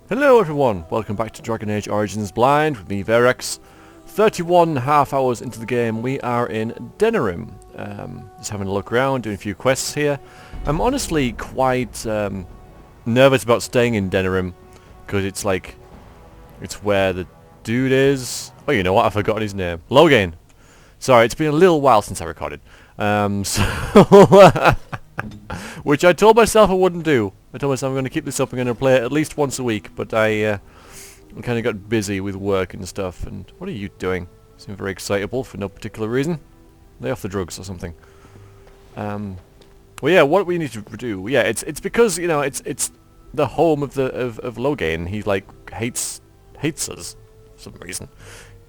Hello everyone, welcome back to Dragon Age Origins Blind with me, Verex. 31.5 hours into the game, we are in Denerim. Just having a look around, doing a few quests here. I'm honestly quite nervous about staying in Denerim, because it's where the dude is. Oh, you know what, I've forgotten his name. Loghain. Sorry, it's been a little while since I recorded. Which I told myself I wouldn't do. I told myself I'm going to keep this up, I'm going to play it at least once a week, but I kind of got busy with work and stuff. And what are you doing? You seem very excitable for no particular reason. Lay off the drugs or something. Well, yeah, what we need to do, yeah, it's because, you know, it's the home of Loghain. He hates us for some reason,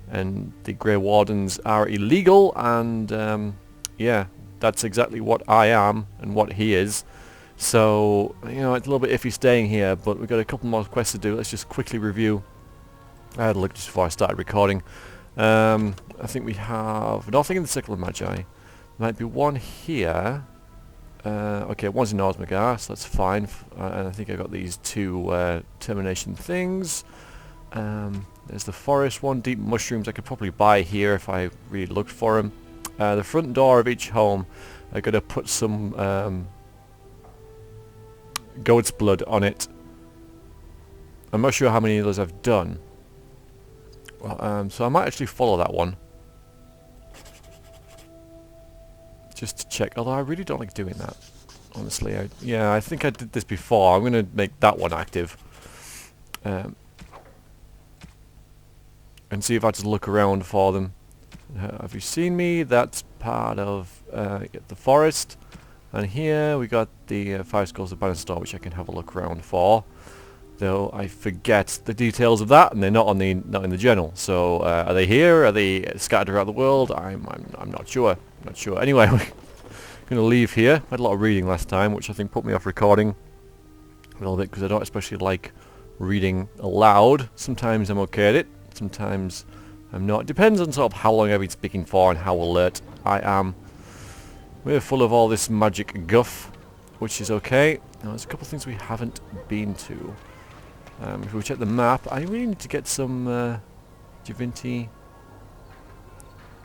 and the Grey Wardens are illegal, and yeah, that's exactly what I am and what he is. So, you know, it's a little bit iffy staying here, but we've got a couple more quests to do. Let's just quickly review. I had a look just before I started recording. I think we have nothing in the Circle of Magi. Might be one here. Okay, one's in Osmagar, so that's fine. And I think I got these two termination things. There's the forest one, deep mushrooms I could probably buy here if I really looked for them. The front door of each home, I gotta put some goat's blood on it. I'm not sure how many of those I've done. Well, so I might actually follow that one. Just to check, although I really don't like doing that. Honestly, I think I did this before. I'm gonna make that one active. And see if I just look around for them. Have you seen me? That's part of the forest. And here we got the 5 Skulls of Bannister, which I can have a look around for. Though I forget the details of that, and they're not in the journal. So are they here? Are they scattered around the world? I'm not sure. I'm not sure. Anyway, we're gonna leave here. I had a lot of reading last time, which I think put me off recording a little bit, because I don't especially like reading aloud. Sometimes I'm okay at it. Sometimes I'm not. Depends on sort of how long I've been speaking for and how alert I am. We're full of all this magic guff, which is okay. Now, there's a couple of things we haven't been to. If we check the map, I really need to get some Javinti...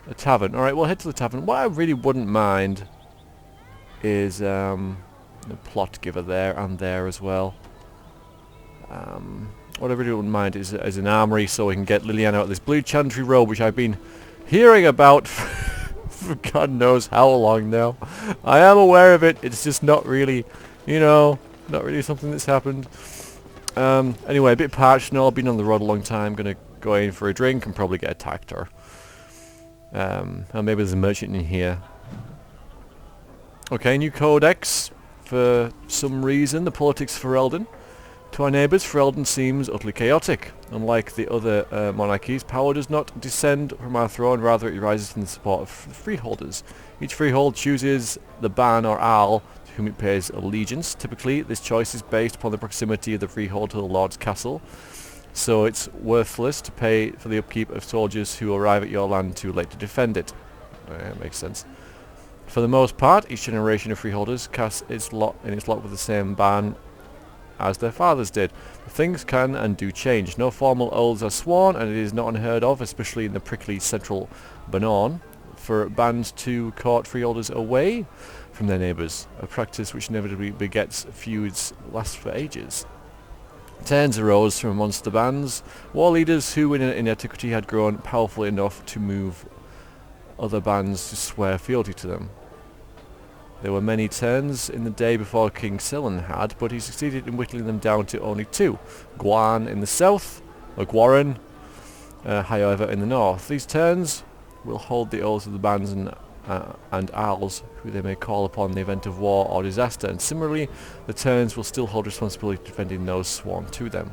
a tavern. Alright, we'll head to the tavern. What I really wouldn't mind is the plot giver there and there as well. What I really wouldn't mind is an armory, so we can get Liliana out of this blue chantry robe, which I've been hearing about for God knows how long now. I am aware of it, it's just not really, you know, not really something that's happened. Anyway, a bit parched and all, been on the road a long time, gonna go in for a drink and probably get attacked, or maybe there's a merchant in here. Okay, new codex. For some reason, the politics for Ferelden. To our neighbours, Ferelden seems utterly chaotic. Unlike the other monarchies, power does not descend from our throne, rather it rises from the support of freeholders. Each freehold chooses the ban or Arl to whom it pays allegiance. Typically, this choice is based upon the proximity of the freehold to the Lord's castle, so it's worthless to pay for the upkeep of soldiers who arrive at your land too late to defend it. Makes sense. For the most part, each generation of freeholders casts its lot with the same ban as their fathers did. But things can and do change. No formal oaths are sworn, and it is not unheard of, especially in the prickly central Bannorn, for bands to court freeholders away from their neighbours, a practice which inevitably begets feuds last for ages. Turns arose from amongst the bands, war leaders who in antiquity had grown powerful enough to move other bands to swear fealty to them. There were many turns in the day before King Silan had, but he succeeded in whittling them down to only 2. Guan in the south, or Gwaran, however, in the north. These turns will hold the oaths of the bands and Arls, who they may call upon in the event of war or disaster, and similarly, the turns will still hold responsibility for defending those sworn to them.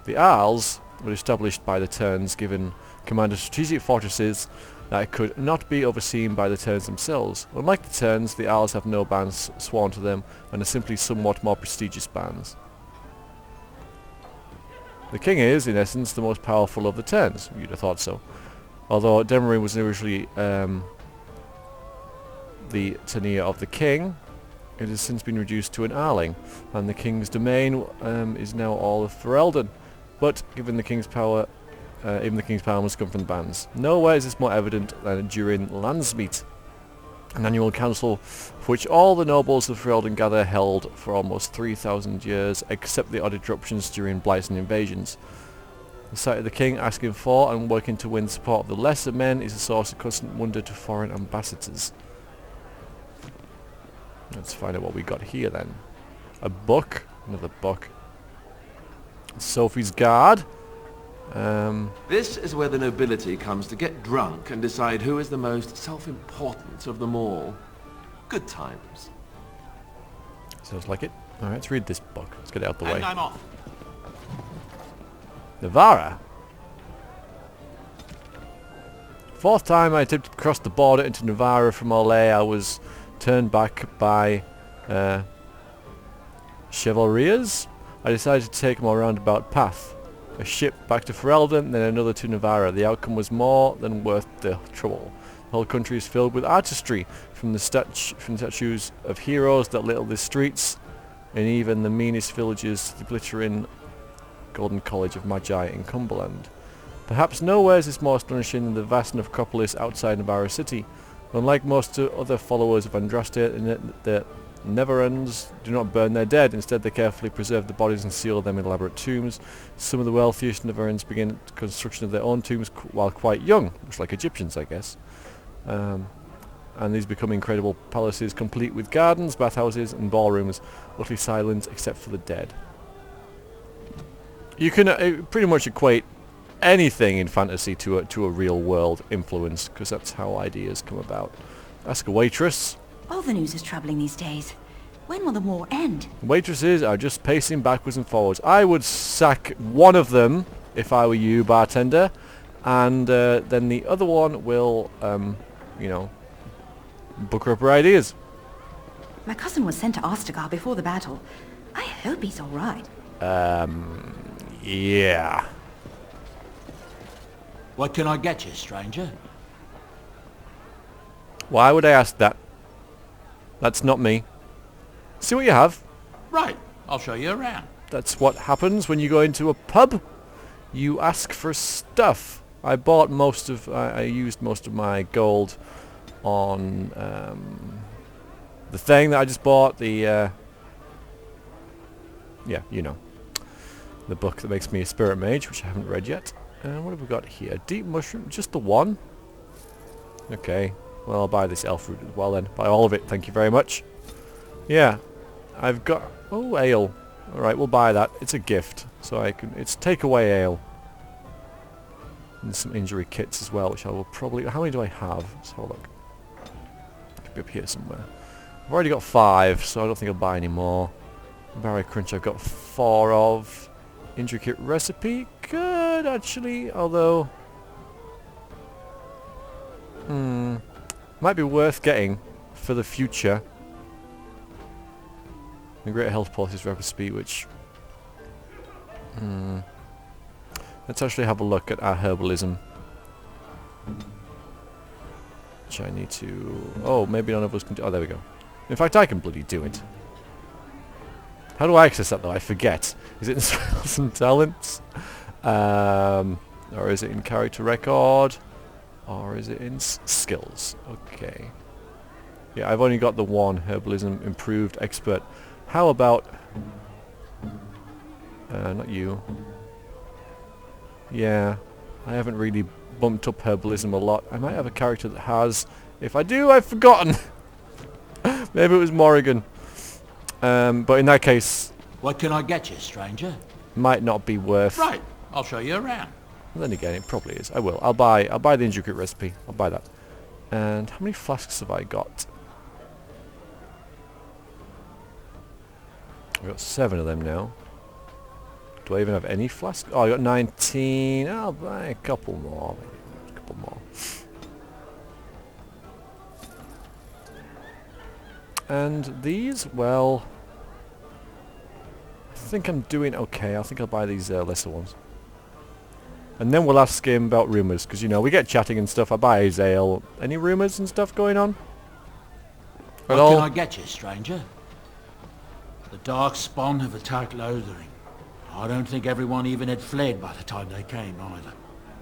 The Arls were established by the turns, given command of strategic fortresses that could not be overseen by the turns themselves. Unlike the turns, the Owls have no bands sworn to them and are simply somewhat more prestigious bands. The king is, in essence, the most powerful of the turns. You'd have thought so. Although Denerim was originally the tenure of the king, It has since been reduced to an Arling, and the king's domain is now all of Ferelden. But given the king's power, even the king's power must come from the bands. Nowhere is this more evident than during Landsmeet, an annual council for which all the nobles of Ferelden gather, held for almost 3,000 years, except the odd interruptions during blights and invasions. The sight of the king asking for and working to win support of the lesser men is a source of constant wonder to foreign ambassadors. Let's find out what we got here then. A book. Another book. Sophie's Guard. This is where the nobility comes to get drunk and decide who is the most self-important of them all. Good times. Sounds like it. Alright, let's read this book. Let's get it out the way. And I'm off. Navarra. Fourth time I attempted to cross the border into Navarra from Orlais, I was turned back by Chevaliers. I decided to take a more roundabout path. A ship back to Ferelden, then another to Navarra. The outcome was more than worth the trouble. The whole country is filled with artistry, from the statues of heroes that little the streets, and even the meanest villages to the glittering Golden College of Magi in Cumberland. Perhaps nowhere is this more astonishing than the vast necropolis outside Navarra city. Unlike most other followers of Andraste, the Neverends do not burn their dead. Instead, they carefully preserve the bodies and seal them in elaborate tombs. Some of the wealthiest Neverends begin construction of their own tombs while quite young, much like Egyptians, I guess. And these become incredible palaces, complete with gardens, bathhouses, and ballrooms, utterly silent except for the dead. You can pretty much equate anything in fantasy to a real world influence, because that's how ideas come about. Ask a waitress. All the news is troubling these days. When will the war end? Waitresses are just pacing backwards and forwards. I would sack one of them if I were you, bartender, and then the other one will, you know, book her up her ideas. My cousin was sent to Ostagar before the battle. I hope he's all right. Yeah. What can I get you, stranger? Why would I ask that? That's not me. See what you have. Right, I'll show you around. That's what happens when you go into a pub. You ask for stuff. I bought most of... I used most of my gold on the thing that I just bought. The... yeah, you know. The book that makes me a spirit mage, which I haven't read yet. And what have we got here? Deep mushroom, just the one? Okay, well I'll buy this elf root as well then. Buy all of it, thank you very much. Yeah, I've got... oh, ale. Alright, we'll buy that. It's a gift, so I can... it's takeaway ale. And some injury kits as well, which I will probably... how many do I have? Let's have a look. Could be up here somewhere. I've already got 5, so I don't think I'll buy any more. Barry Crunch I've got 4 of. Injury kit recipe, good actually, although might be worth getting for the future. The Greater Health Pulses recipe, which let's actually have a look at our herbalism. Which I need to... oh, maybe none of us can do... oh, there we go. In fact, I can bloody do it. How do I access that though? I forget. Is it in skills and talents? Or is it in character record? Or is it in skills? Okay. Yeah, I've only got the one herbalism improved expert. How about... not you. Yeah, I haven't really bumped up herbalism a lot. I might have a character that has. If I do, I've forgotten. Maybe it was Morrigan. But in that case... what can I get you, stranger? Might not be worth... right, I'll show you around. Well, then again, it probably is. I will. I'll buy the injury kit recipe. I'll buy that. And how many flasks have I got? I've got 7 of them now. Do I even have any flasks? Oh, I got 19. I'll buy a couple more. Maybe a couple more. And these, well... I think I'm doing okay. I think I'll buy these lesser ones. And then we'll ask him about rumours, because, you know, we get chatting and stuff. I buy his ale. Any rumours and stuff going on? What can I get you, stranger? The dark spawn have attacked Lothering. I don't think everyone even had fled by the time they came either.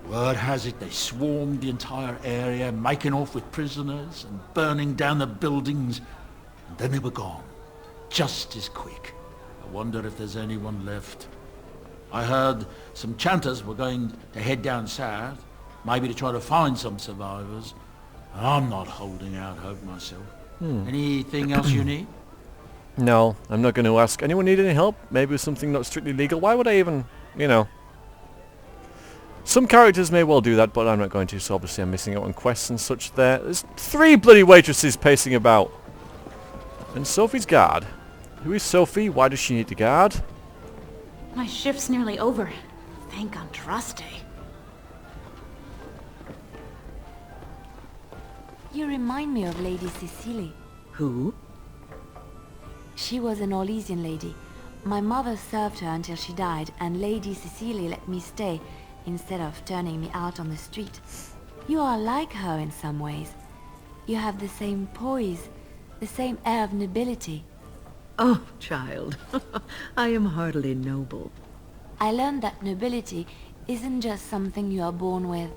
Word has it they swarmed the entire area, making off with prisoners and burning down the buildings, and then they were gone. Just as quick. I wonder if there's anyone left. I heard some chanters were going to head down south, maybe to try to find some survivors. I'm not holding out hope myself. Anything else you need? No, I'm not going to ask. Anyone need any help? Maybe with something not strictly legal? Why would I even, you know? Some characters may well do that, but I'm not going to, so obviously I'm missing out on quests and such there. There's 3 bloody waitresses pacing about. And Sophie's guard. Who is Sophie? Why does she need a guard? My shift's nearly over. Thank Andraste. You remind me of Lady Cecily. Who? She was an Orlesian lady. My mother served her until she died, and Lady Cecily let me stay instead of turning me out on the street. You are like her in some ways. You have the same poise, the same air of nobility. Oh, child, I am hardly noble. I learned that nobility isn't just something you are born with.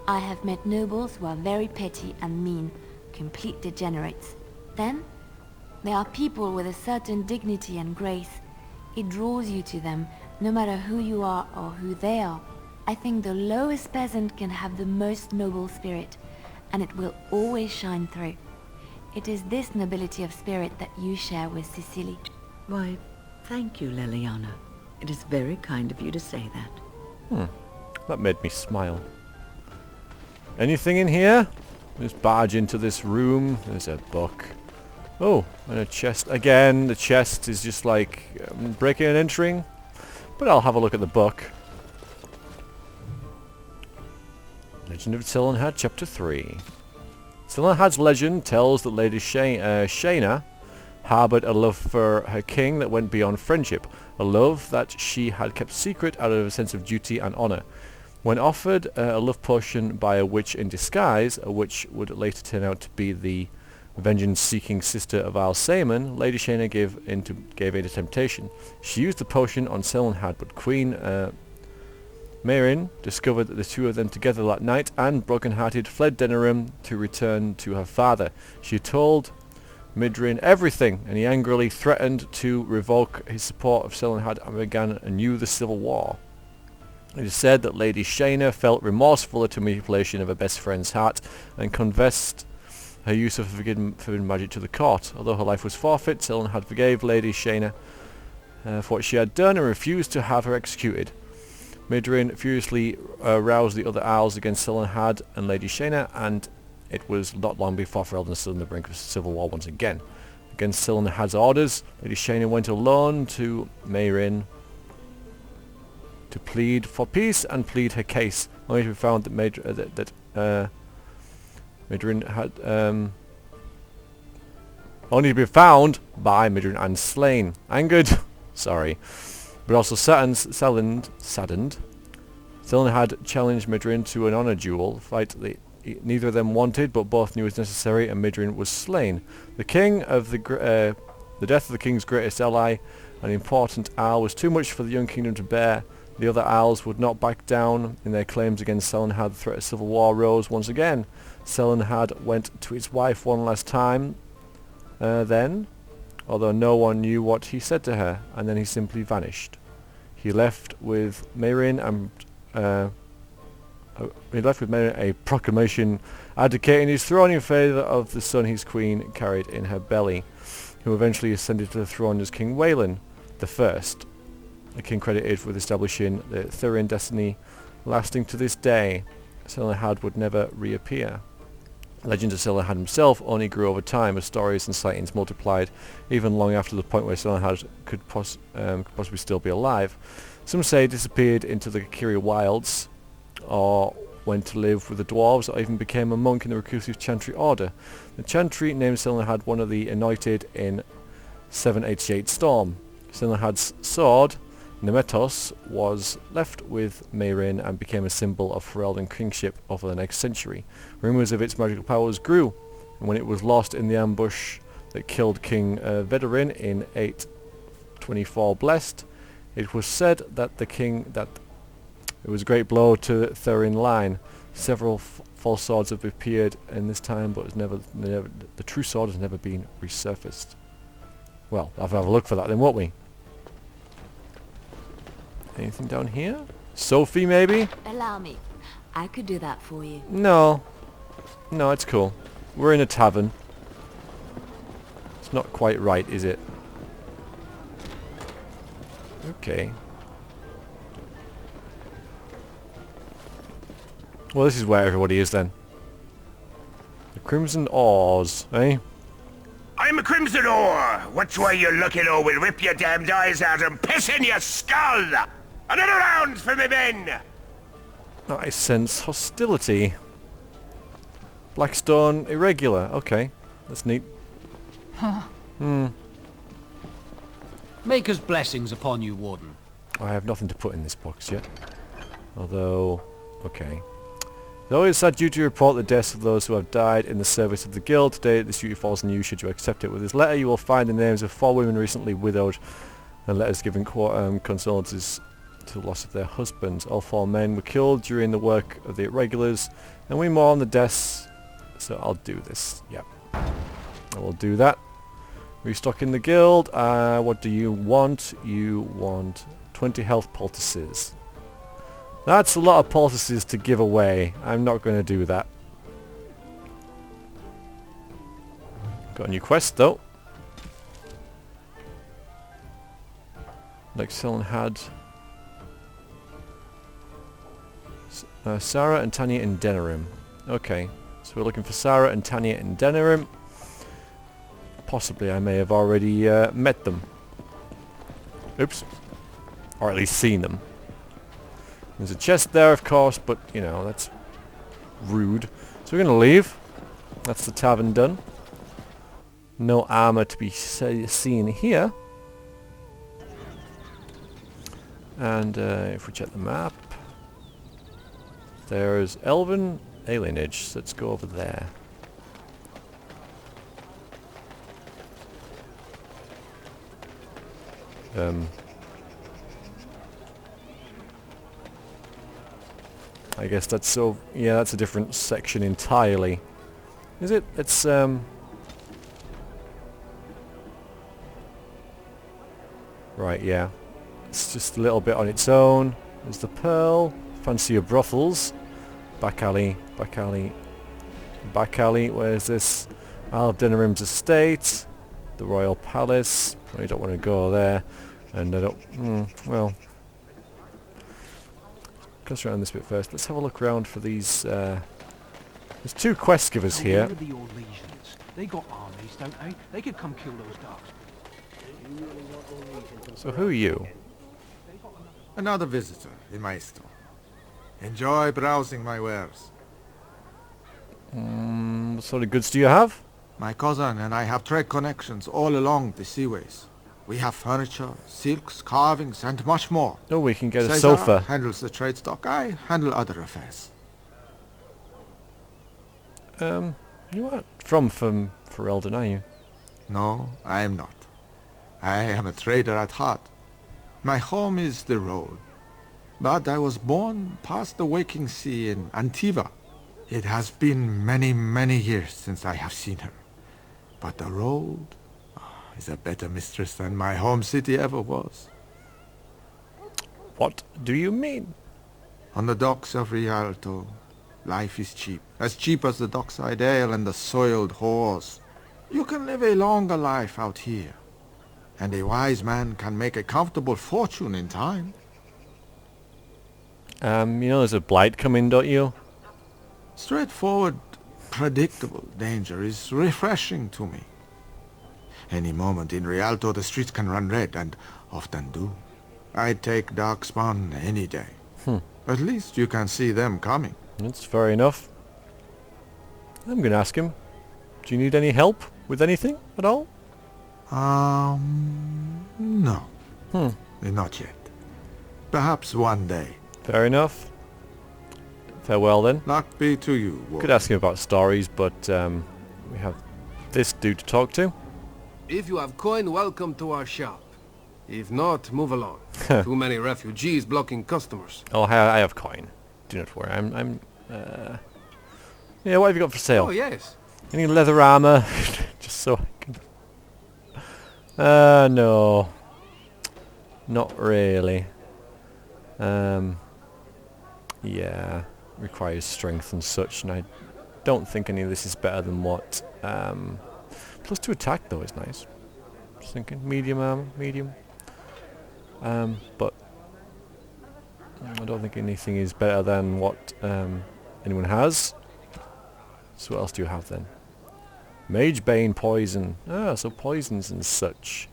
I have met nobles who are very petty and mean, complete degenerates. Then, there are people with a certain dignity and grace. It draws you to them, no matter who you are or who they are. I think the lowest peasant can have the most noble spirit, and it will always shine through. It is this nobility of spirit that you share with Cecily. Why, thank you, Leliana. It is very kind of you to say that. That made me smile. Anything in here? Just barge into this room. There's a book. Oh, and a chest. Again, the chest is just like breaking and entering. But I'll have a look at the book. Legend of Sillenhad, Chapter 3. Sillenhad's legend tells that Lady Shayna harboured a love for her king that went beyond friendship, a love that she had kept secret out of a sense of duty and honour. When offered a love potion by a witch in disguise, a witch would later turn out to be the vengeance-seeking sister of Alsaman, Lady Shayna gave in to temptation. She used the potion on Sillenhad, but Queen Mairin discovered the two of them together that night and, broken-hearted, fled Denerim to return to her father. She told Midrin everything, and he angrily threatened to revoke his support of Sillenhad and began anew the civil war. It is said that Lady Shayna felt remorseful at the manipulation of her best friend's heart and confessed her use of forbidden magic to the court. Although her life was forfeit, Sillenhad forgave Lady Shayna for what she had done and refused to have her executed. Midrin furiously roused the other Owls against Sillenhad and Lady Shayna, and it was not long before Ferelden stood on the brink of civil war once again. Against Sillenhad's orders, Lady Shayna went alone to Mairin to plead for peace and plead her case, only to be found that Midrin had only to be found by Midrin and slain. Angered, sorry, but also saddened, Sillenhad challenged Midrin to an honour duel, fight that neither of them wanted, but both knew was necessary, and Midrin was slain. The death of the king's greatest ally, an important owl, was too much for the young kingdom to bear. The other owls would not back down in their claims against Sillenhad. The threat of civil war rose once again. Sillenhad went to his wife one last time then, although no one knew what he said to her, and then he simply vanished. He left with Mairin a proclamation advocating his throne in favour of the son his queen carried in her belly, who eventually ascended to the throne as King Waylon the First. The king credited with establishing the Thurin destiny, lasting to this day. Sillenhad would never reappear. Legend of Sillenhad himself only grew over time as stories and sightings multiplied, even long after the point where Sillenhad could possibly still be alive. Some say he disappeared into the Kiri wilds, or went to live with the dwarves, or even became a monk in the reclusive Chantry order. The Chantry named Sillenhad one of the anointed in 788 Storm. Sillenhad's sword, Nemetos, was left with Mairin and became a symbol of Ferelden kingship over the next century. Rumours of its magical powers grew, and when it was lost in the ambush that killed King Vedorin in 24 blessed. It was said that it was a great blow to Therin line. Several false swords have appeared in this time, but the true sword has never been resurfaced. Well, I'll have a look for that then, won't we? Anything down here? Sophie, maybe? Allow me. I could do that for you. No. No, it's cool. We're in a tavern. It's not quite right, is it? Okay. Well, this is where everybody is then. The Crimson Oars, eh? I'm a Crimson Oar. Which way you looking, or we'll rip your damned eyes out and piss in your skull. Another round for me men. I sense hostility. Blackstone irregular. Okay, that's neat. Maker's blessings upon you, Warden. I have nothing to put in this box yet. Although, okay. Though it is sad duty to report the deaths of those who have died in the service of the guild, today this duty falls on you should you accept it. With this letter you will find the names of 4 women recently widowed and letters giving condolences to the loss of their husbands. All 4 men were killed during the work of the irregulars, and we mourn the deaths, so I'll do this. Yep. I will do that. Restocking the guild. What do you want? You want 20 health poultices. That's a lot of poultices to give away. I'm not going to do that. Got a new quest though. Like Selon had Sarah and Tanya in Denerim. Okay, so we're looking for Sarah and Tanya in Denerim. Possibly I may have already met them. Oops. Or at least seen them. There's a chest there, of course, but, you know, that's rude. So we're going to leave. That's the tavern done. No armor to be seen here. And if we check the map, there's Elven Alienage. Let's go over there. I guess that's so... yeah, that's a different section entirely. Is it? It's, right, yeah. It's just a little bit on its own. There's the Pearl. Fancy your brothels. Back alley, back alley, back alley. Where's this? Isle of Denerim's estate. The Royal Palace. I don't want to go there. And I don't... well... Let's around this bit first. Let's have a look around for these. There's 2 quest givers here. The old legions. They got armies, don't they? They could come kill those dogs. So who are you? Another visitor in my store. Enjoy browsing my wares. What sort of goods do you have? My cousin and I have trade connections all along the seaways. We have furniture, silks, carvings, and much more. Oh, we can get a Caesar sofa. handles the trade stock. I handle other affairs. You aren't from Ferelden, are you? No, I am not. I am a trader at heart. My home is the road. But I was born past the waking sea in Antiva. It has been many, many years since I have seen her. But the road is a better mistress than my home city ever was. What do you mean? On the docks of Rialto, life is cheap. As cheap as the dockside ale and the soiled whores. You can live a longer life out here. And a wise man can make a comfortable fortune in time. You know there's a blight coming, don't you? Straightforward, predictable danger is refreshing to me. Any moment in Rialto the streets can run red, and often do. I'd take Darkspawn any day. At least you can see them coming. That's fair enough. I'm going to ask him. Do you need any help with anything at all? No. Not yet. Perhaps one day. Fair enough. Farewell then. Luck be to you, Warden. Could ask him about stories, but we have this dude to talk to. If you have coin, welcome to our shop. If not, move along. Too many refugees blocking customers. Oh, I have coin. Do not worry. Yeah, what have you got for sale? Oh, yes. Any leather armor? Just so I can... no. Not really. Yeah. Requires strength and such, and I don't think any of this is better than what... plus 2 attack, though, is nice. Just thinking. Medium armor. Medium. But... I don't think anything is better than what anyone has. So what else do you have then? Mage Bane poison. Ah, so poisons and such.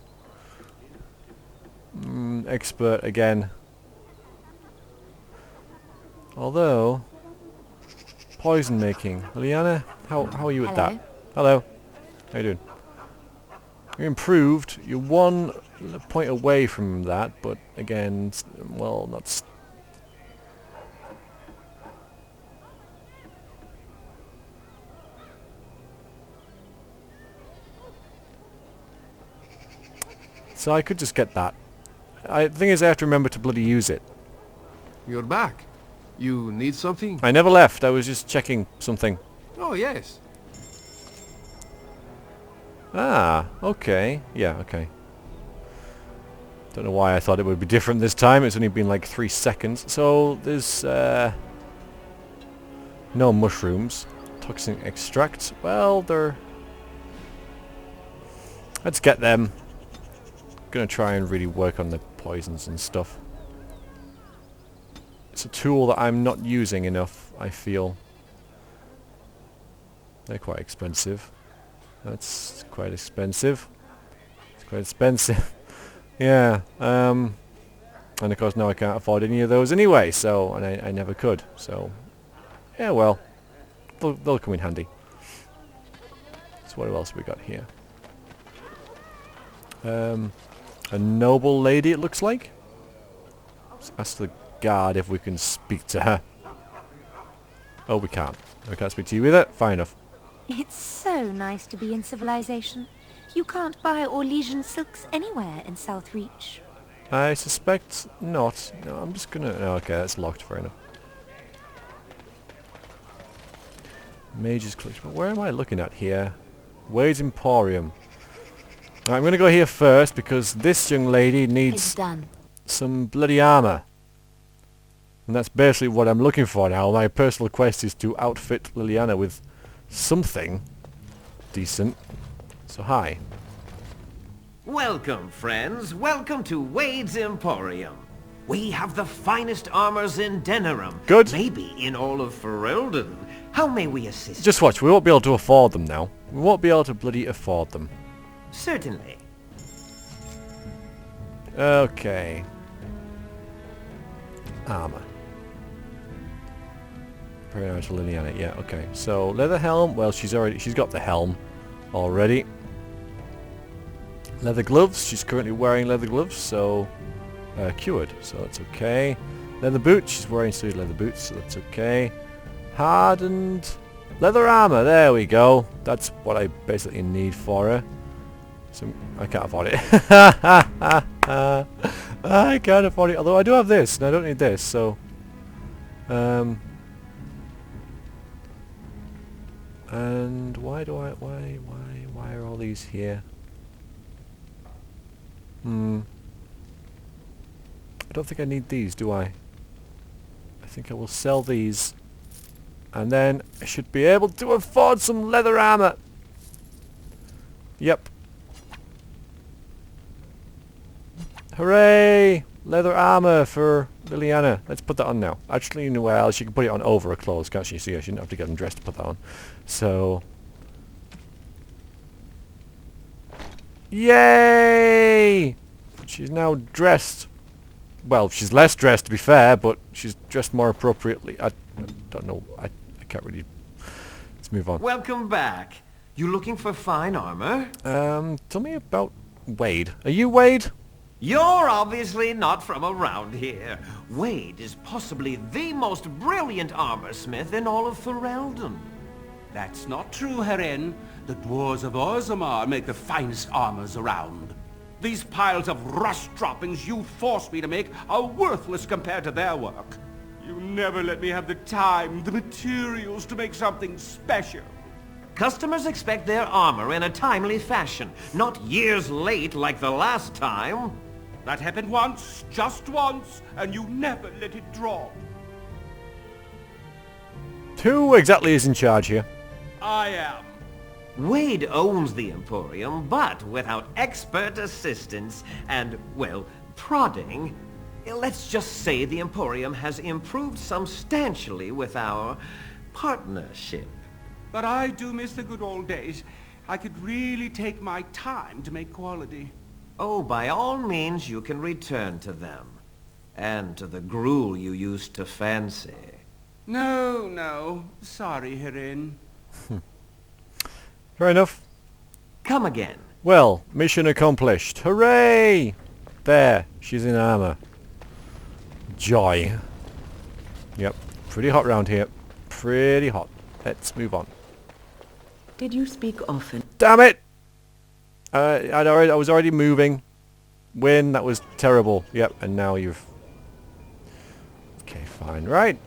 Expert again. Although poison making. Liliana, how are you at that? Hello. How you doing? You're improved. You're 1 point away from that, but again, well, not. So I could just get that. The thing is, I have to remember to bloody use it. You're back. You need something? I never left. I was just checking something. Oh, yes. Ah, okay. Yeah, okay. Don't know why I thought it would be different this time. It's only been like 3 seconds. So there's no mushrooms. Toxin extract. Well, they're... Let's get them. Gonna try and really work on the poisons and stuff. It's a tool that I'm not using enough, I feel. They're quite expensive. That's quite expensive. It's quite expensive. Yeah. And of course now I can't afford any of those anyway, so and I never could. So yeah, well, they'll come in handy. So what else have we got here? A noble lady, it looks like. Let's ask the guard if we can speak to her. Oh, we can't. We can't speak to you either. Fine enough. It's so nice to be in civilization. You can't buy Orlesian silks anywhere in South Reach. I suspect not. No, I'm just gonna... Oh, okay, that's locked. Fair enough. Mage's Collection. Where am I looking at here? Wade's Emporium. Right, I'm going to go here first because this young lady needs some bloody armor. And that's basically what I'm looking for now. My personal quest is to outfit Liliana with something decent. So hi. Welcome, friends. Welcome to Wade's Emporium. We have the finest armors in Denerim. Good. Maybe in all of Ferelden. How may we assist? Just watch. We won't be able to afford them now. We won't be able to bloody afford them. Certainly. Okay. Armor. Very nice for Liliana. Yeah, okay. So leather helm. Well, she's got the helm already. Leather gloves. She's currently wearing leather gloves, so cured. So that's okay. Leather boots. She's wearing suited leather boots, so that's okay. Hardened leather armor. There we go. That's what I basically need for her. So I can't afford it. I can't afford it. Although I do have this, and I don't need this. So, and why are all these here? I don't think I need these, do I? I think I will sell these, and then I should be able to afford some leather armor. Yep. Hooray! Leather armor for Liliana. Let's put that on now. Actually, well, she can put it on over her clothes, can't she? So yeah, she didn't have to get undressed to put that on. So... Yay! She's now dressed. Well, she's less dressed, to be fair, but she's dressed more appropriately. I don't know. I can't really... Let's move on. Welcome back. You looking for fine armor? Tell me about Wade. Are you Wade? You're obviously not from around here. Wade is possibly the most brilliant armorsmith in all of Ferelden. That's not true, Herin. The dwarves of Orzammar make the finest armors around. These piles of rust droppings you forced me to make are worthless compared to their work. You never let me have the time, the materials to make something special. Customers expect their armor in a timely fashion, not years late like the last time. That happened once, just once, and you never let it drop. Who exactly is in charge here? I am. Wade owns the Emporium, but without expert assistance and, well, prodding, let's just say the Emporium has improved substantially with our partnership. But I do miss the good old days. I could really take my time to make quality. Oh, by all means you can return to them. And to the gruel you used to fancy. No, no. Sorry, Hirin. Fair enough. Come again. Well, mission accomplished. Hooray! There, she's in armor. Joy. Yep, pretty hot round here. Pretty hot. Let's move on. Did you speak often? Damn it! I was already moving. Win, that was terrible. Yep, and now you've... Okay, fine. Right.